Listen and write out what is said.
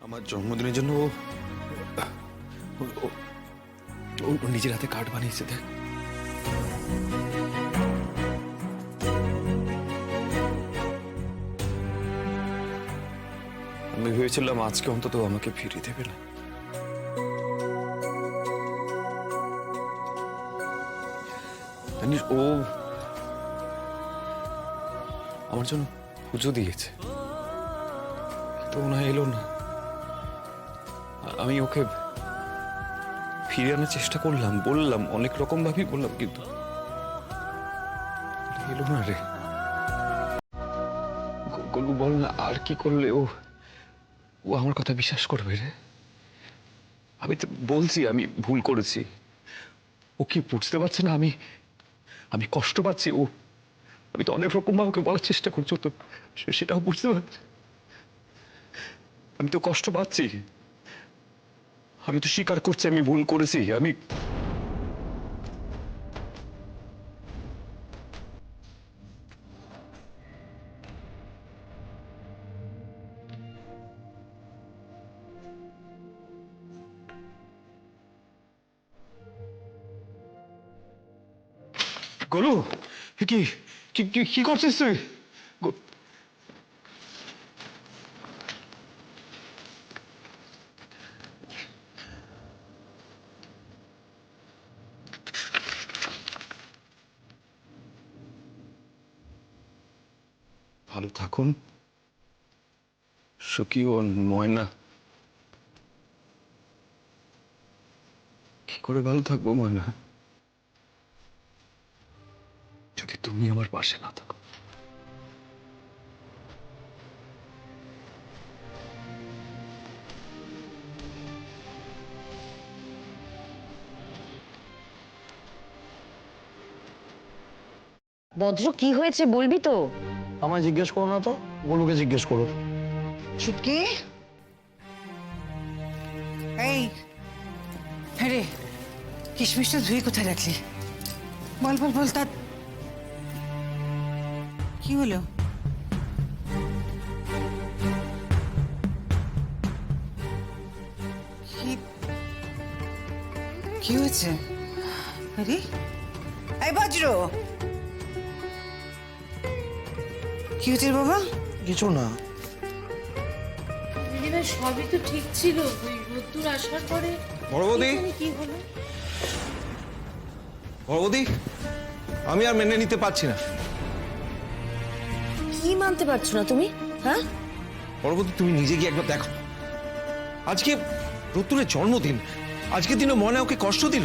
আমার জন্মদিনের জন্য ও নিজের হাতে কার্ড বানিয়েছে, দেখ। আমি ভেবেছিলাম আজকে অন্তত আমাকে ফিরিয়ে দেবে না। জানিস, ও আমার জন্য পুজো দিয়েছে, তো না এলো না। আমি ওকে ফিরে আনার চেষ্টা করলাম, বললাম, অনেক রকম ভাবেই বললাম, কিন্তু এলো না রে। গলু, বল না, আর কি করলে ও ও আমার কথা বিশ্বাস করবে রে? আমি তো বলছি আমি ভুল করেছি। ও কি বুঝতে পারছে না আমি আমি কষ্ট পাচ্ছি? আমি তো অনেক রকম ভাবে ওকে বলার চেষ্টা করছি, ও তো সেটাও বুঝতে পারছে। আমি তো কষ্ট পাচ্ছি, আমি তো স্বীকার করছি আমি ভুল করেছি। আমি গলু, কি কি কি কি করছিস তুই? ভালো থাকুন সুখী ও ময়না। কি করে ভালো থাকবো ময়না, যদি তুমি আমার পাশে না থাকো? বজ্র, কি হয়েছে বলবি তো? আমায় জিজ্ঞেস করো না তো, গোলুকে জিজ্ঞেস করো। ছুটকি, এই আরে কিশমিশটা ধুয়ে কোথায় রাখলি? বল বল বল, তা কি হলো? কি কি হয়েছে? আরে এই বজ্র, কি হয়েছে রে বাবা? কিছু না। দিদিভাই, সবই তো ঠিক ছিল, ওই রোদ্দুর আসার পরে বড় বৌদি, কি হলো? বড় বৌদি, আমি আর মেনে নিতে পারছি না। কি মানতে পারছো না তুমি? হ্যাঁ, বড় বৌদি, তুমি নিজে গিয়ে একবার দেখো। আজকে রতুলের জন্মদিন, আজকের দিনে মনে ওকে কষ্ট দিল।